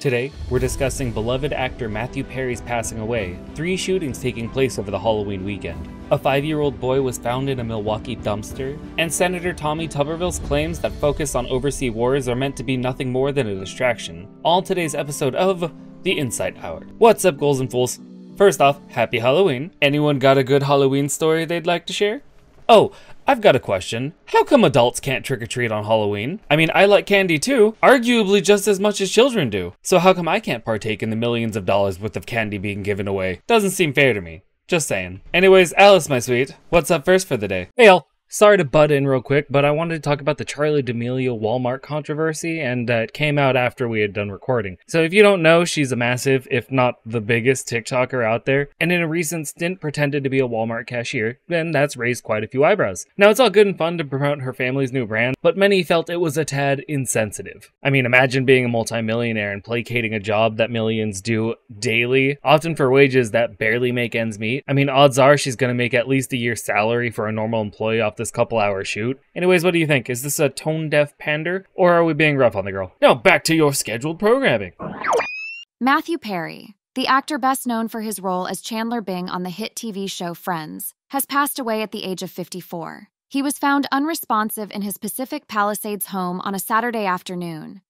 Today, we're discussing beloved actor Mathew Perry's passing away, 3 shootings taking place over the Halloween weekend, a 5-year-old boy was found in a Milwaukee dumpster, and Senator Tommy Tuberville's claims that focus on overseas wars are meant to be nothing more than a distraction. All today's episode of the Insight Hour. What's up, ghouls and fools? First off, happy Halloween. Anyone got a good Halloween story they'd like to share? Oh, I've got a question. How come adults can't trick-or-treat on Halloween? I mean, I like candy too, arguably just as much as children do. So how come I can't partake in the millions of dollars worth of candy being given away? Doesn't seem fair to me. Just saying. Anyways, Alice, my sweet, what's up first for the day? Hey, all. Sorry to butt in real quick, but I wanted to talk about the Charli D'Amelio Walmart controversy, and it came out after we had done recording. So if you don't know, she's a massive, if not the biggest TikToker out there, and in a recent stint pretended to be a Walmart cashier, and that's raised quite a few eyebrows. Now, it's all good and fun to promote her family's new brand, but many felt it was a tad insensitive. I mean, imagine being a multimillionaire and placating a job that millions do daily, often for wages that barely make ends meet. I mean, odds are she's gonna make at least a year's salary for a normal employee off this couple-hour shoot. Anyways, what do you think? Is this a tone-deaf pander, or are we being rough on the girl? Now, back to your scheduled programming. Mathew Perry, the actor best known for his role as Chandler Bing on the hit TV show Friends, has passed away at the age of 54. He was found unresponsive in his Pacific Palisades home on a Saturday afternoon.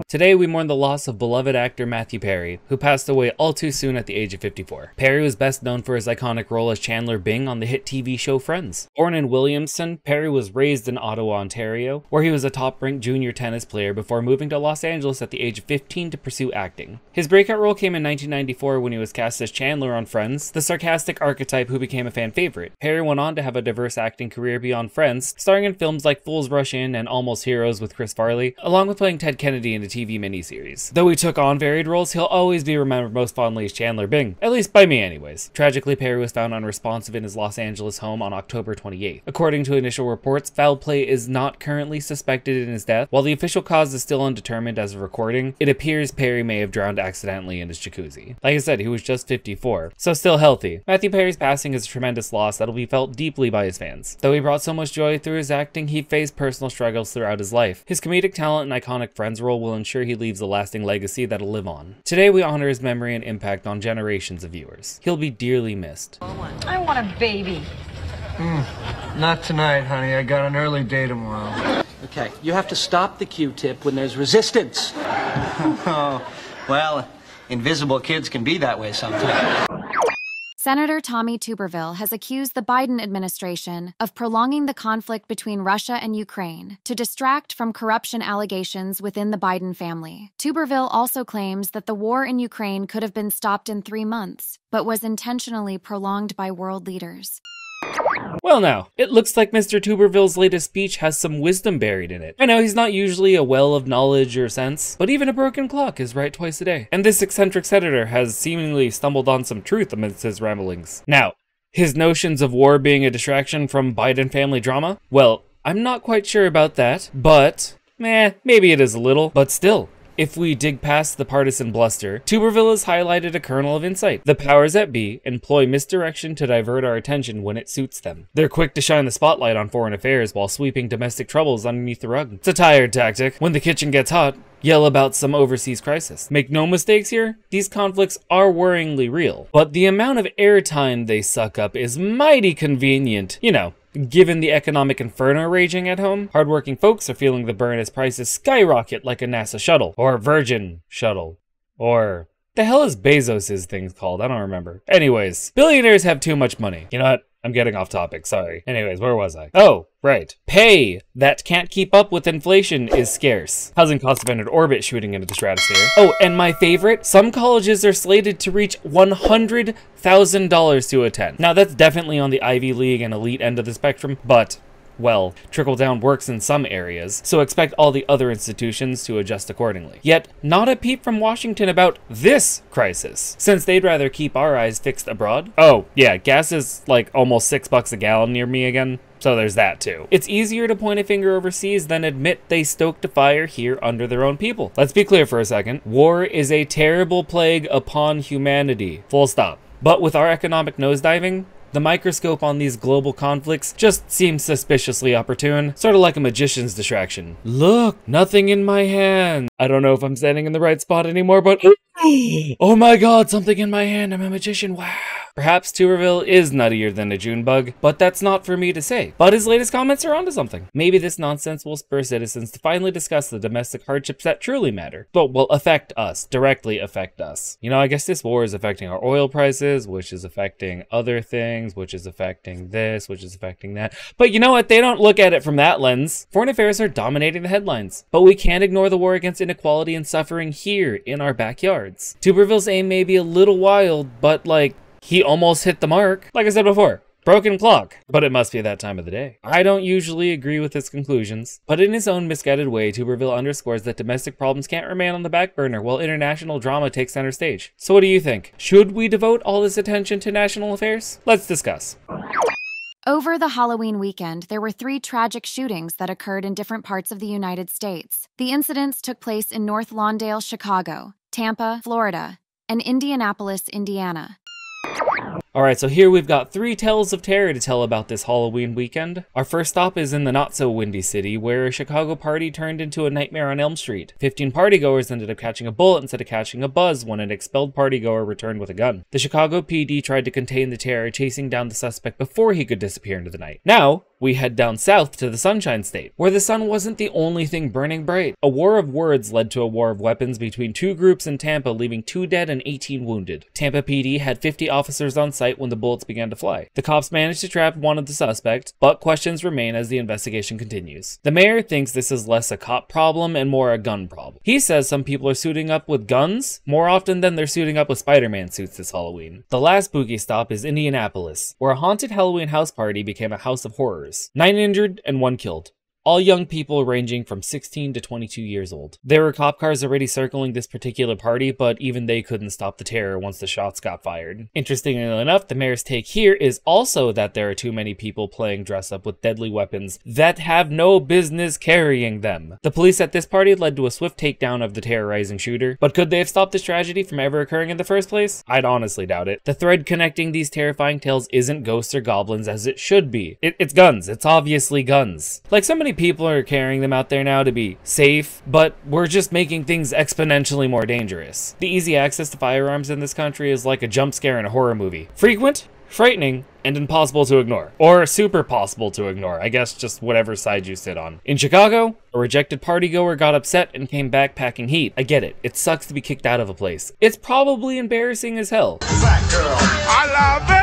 Today, we mourn the loss of beloved actor Mathew Perry, who passed away all too soon at the age of 54. Perry was best known for his iconic role as Chandler Bing on the hit TV show Friends. Born in Williamston, Perry was raised in Ottawa, Ontario, where he was a top-ranked junior tennis player before moving to Los Angeles at the age of 15 to pursue acting. His breakout role came in 1994 when he was cast as Chandler on Friends, the sarcastic archetype who became a fan favorite. Perry went on to have a diverse acting career beyond Friends, starring in films like Fools Rush In and Almost Heroes with Chris Farley, along with playing Ted Kennedy in a TV miniseries. Though he took on varied roles, he'll always be remembered most fondly as Chandler Bing, at least by me anyways. Tragically, Perry was found unresponsive in his Los Angeles home on October 28th. According to initial reports, foul play is not currently suspected in his death. While the official cause is still undetermined as of recording, it appears Perry may have drowned accidentally in his jacuzzi. Like I said, he was just 54, so still healthy. Mathew Perry's passing is a tremendous loss that'll be felt deeply by his fans. Though he brought so much joy through his acting, he faced personal struggles throughout his life. His comedic talent and iconic Friends role will ensure he leaves a lasting legacy that'll live on. Today we honor his memory and impact on generations of viewers. He'll be dearly missed. I want a baby. Not tonight, honey. I got an early day tomorrow. Okay, you have to stop the Q-tip when there's resistance. Oh, well, invisible kids can be that way sometimes. Senator Tommy Tuberville has accused the Biden administration of prolonging the conflict between Russia and Ukraine to distract from corruption allegations within the Biden family. Tuberville also claims that the war in Ukraine could have been stopped in 3 months, but was intentionally prolonged by world leaders. Well now, it looks like Mr. Tuberville's latest speech has some wisdom buried in it. I know he's not usually a well of knowledge or sense, but even a broken clock is right twice a day. And this eccentric senator has seemingly stumbled on some truth amidst his ramblings. Now, his notions of war being a distraction from Biden family drama? Well, I'm not quite sure about that, but maybe it is a little, but still. If we dig past the partisan bluster, Tuberville has highlighted a kernel of insight. The powers that be employ misdirection to divert our attention when it suits them. They're quick to shine the spotlight on foreign affairs while sweeping domestic troubles underneath the rug. It's a tired tactic. When the kitchen gets hot, yell about some overseas crisis. Make no mistakes here, these conflicts are worryingly real. But the amount of airtime they suck up is mighty convenient. You know, given the economic inferno raging at home, hardworking folks are feeling the burn as prices skyrocket like a NASA shuttle, or Virgin shuttle, or the hell is Bezos' thing called? I don't remember. Anyways, billionaires have too much money. You know what? I'm getting off topic, sorry. Anyways, where was I? Oh, right. Pay that can't keep up with inflation is scarce. Housing costs have entered orbit, shooting into the stratosphere. Oh, and my favorite, some colleges are slated to reach $100,000 to attend. Now, that's definitely on the Ivy League and elite end of the spectrum, but well, trickle-down works in some areas, so expect all the other institutions to adjust accordingly. Yet, not a peep from Washington about this crisis, since they'd rather keep our eyes fixed abroad. Oh, yeah, gas is like almost $6 a gallon near me again, so there's that too. It's easier to point a finger overseas than admit they stoked a fire here under their own people. Let's be clear for a second. War is a terrible plague upon humanity. Full stop. But with our economic nosediving, The microscope on these global conflicts just seems suspiciously opportune, sort of like a magician's distraction. Look, nothing in my hand. I don't know if I'm standing in the right spot anymore, but oh my god, something in my hand. I'm a magician. Wow. Perhaps Tuberville is nuttier than a June bug, but that's not for me to say. But his latest comments are onto something. Maybe this nonsense will spur citizens to finally discuss the domestic hardships that truly matter, but will affect us, directly affect us. You know, I guess this war is affecting our oil prices, which is affecting other things, which is affecting this, which is affecting that. But you know what? They don't look at it from that lens. Foreign affairs are dominating the headlines, but we can't ignore the war against inequality and suffering here in our backyards. Tuberville's aim may be a little wild, but like, he almost hit the mark. Like I said before, broken clock. But it must be that time of the day. I don't usually agree with his conclusions, but in his own misguided way, Tuberville underscores that domestic problems can't remain on the back burner while international drama takes center stage. So what do you think? Should we devote all this attention to national affairs? Let's discuss. Over the Halloween weekend, there were 3 tragic shootings that occurred in different parts of the United States. The incidents took place in North Lawndale, Chicago, Tampa, Florida, and Indianapolis, Indiana. Alright, so here we've got 3 tales of terror to tell about this Halloween weekend. Our first stop is in the not-so-windy city, where a Chicago party turned into a nightmare on Elm Street. 15 partygoers ended up catching a bullet instead of catching a buzz when an expelled partygoer returned with a gun. The Chicago PD tried to contain the terror, chasing down the suspect before he could disappear into the night. Now, we head down south to the Sunshine State, where the sun wasn't the only thing burning bright. A war of words led to a war of weapons between 2 groups in Tampa, leaving 2 dead and 18 wounded. Tampa PD had 50 officers on site when the bullets began to fly. The cops managed to trap one of the suspects, but questions remain as the investigation continues. The mayor thinks this is less a cop problem and more a gun problem. He says some people are suiting up with guns more often than they're suiting up with Spider-Man suits this Halloween. The last spooky stop is Indianapolis, where a haunted Halloween house party became a house of horrors. 9 injured and 1 killed. All young people ranging from 16 to 22 years old. There were cop cars already circling this particular party, but even they couldn't stop the terror once the shots got fired. Interestingly enough, the mayor's take here is also that there are too many people playing dress up with deadly weapons that have no business carrying them. The police at this party led to a swift takedown of the terrorizing shooter, but could they have stopped this tragedy from ever occurring in the first place? I'd honestly doubt it. The thread connecting these terrifying tales isn't ghosts or goblins as it should be. It's guns. It's obviously guns. Like, so many people are carrying them out there now to be safe, but we're just making things exponentially more dangerous. The easy access to firearms in this country is like a jump scare in a horror movie. Frequent, frightening, and impossible to ignore. Or super possible to ignore, I guess just whatever side you sit on. In Chicago, a rejected partygoer got upset and came back packing heat. I get it. It sucks to be kicked out of a place. It's probably embarrassing as hell. Black girl, I love it.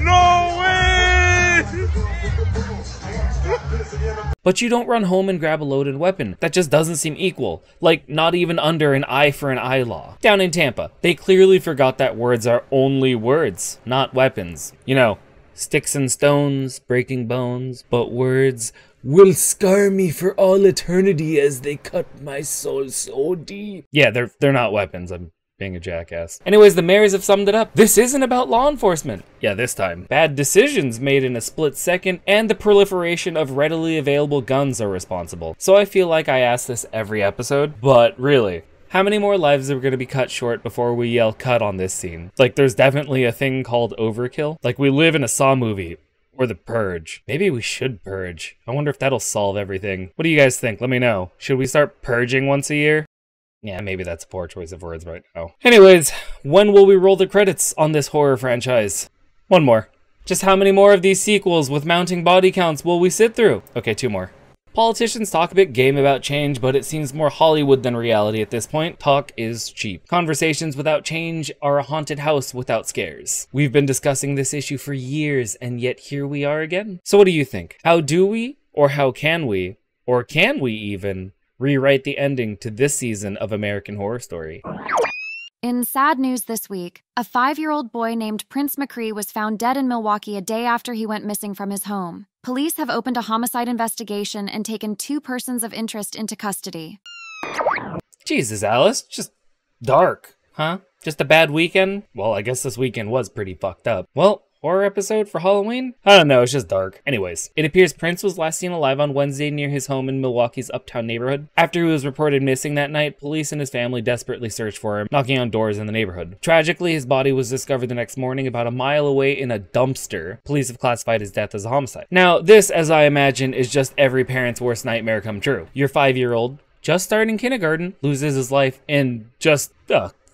No way! But you don't run home and grab a loaded weapon. That just doesn't seem equal. Like, not even under an eye for an eye law. Down in Tampa, they clearly forgot that words are only words, not weapons. You know, sticks and stones, breaking bones, but words will scar me for all eternity as they cut my soul so deep. Yeah, they're not weapons. I'm being a jackass. Anyways, the mayors have summed it up. This isn't about law enforcement. Yeah, this time. Bad decisions made in a split second and the proliferation of readily available guns are responsible. So I feel like I ask this every episode, but really, how many more lives are going to be cut short before we yell cut on this scene? Like, there's definitely a thing called overkill. Like, we live in a Saw movie. Or The Purge. Maybe we should purge. I wonder if that'll solve everything. What do you guys think? Let me know. Should we start purging once a year? Yeah, maybe that's a poor choice of words right now. Anyways, when will we roll the credits on this horror franchise? One more. Just how many more of these sequels with mounting body counts will we sit through? Okay, 2 more. Politicians talk a bit game about change, but it seems more Hollywood than reality at this point. Talk is cheap. Conversations without change are a haunted house without scares. We've been discussing this issue for years, and yet here we are again. So what do you think? How do we, or how can we, or can we even, rewrite the ending to this season of American Horror Story? In sad news this week, a 5-year-old boy named Prince McCree was found dead in Milwaukee a day after he went missing from his home. Police have opened a homicide investigation and taken 2 persons of interest into custody. Jesus, Alice, just dark, huh? Just a bad weekend? Well, I guess this weekend was pretty fucked up. Well, horror episode for Halloween? I don't know, it's just dark. Anyways, it appears Prince was last seen alive on Wednesday near his home in Milwaukee's uptown neighborhood. After he was reported missing that night, police and his family desperately searched for him, knocking on doors in the neighborhood. Tragically, his body was discovered the next morning about a mile away in a dumpster. Police have classified his death as a homicide. Now, this, as I imagine, is just every parent's worst nightmare come true. Your 5-year-old, just starting kindergarten, loses his life in just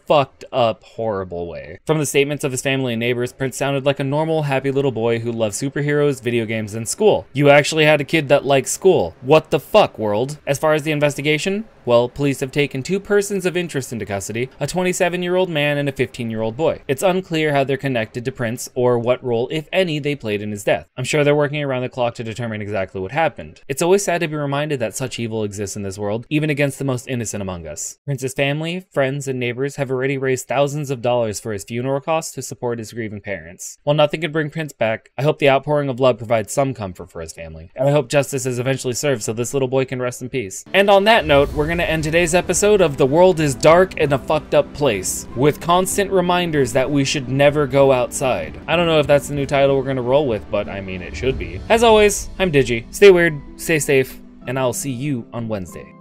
fucked up, horrible way. From the statements of his family and neighbors, Prince sounded like a normal, happy little boy who loved superheroes, video games, and school. You actually had a kid that likes school. What the fuck, world? As far as the investigation, well, police have taken 2 persons of interest into custody, a 27-year-old man and a 15-year-old boy. It's unclear how they're connected to Prince or what role, if any, they played in his death. I'm sure they're working around the clock to determine exactly what happened. It's always sad to be reminded that such evil exists in this world, even against the most innocent among us. Prince's family, friends, and neighbors have already raised thousands of dollars for his funeral costs to support his grieving parents. While nothing could bring Prince back, I hope the outpouring of love provides some comfort for his family. And I hope justice is eventually served so this little boy can rest in peace. And on that note, we're gonna end today's episode of The World is Dark and a Fucked Up Place, with constant reminders that we should never go outside. I don't know if that's the new title we're gonna roll with, but I mean, it should be. As always, I'm Digi. Stay weird, stay safe, and I'll see you on Wednesday.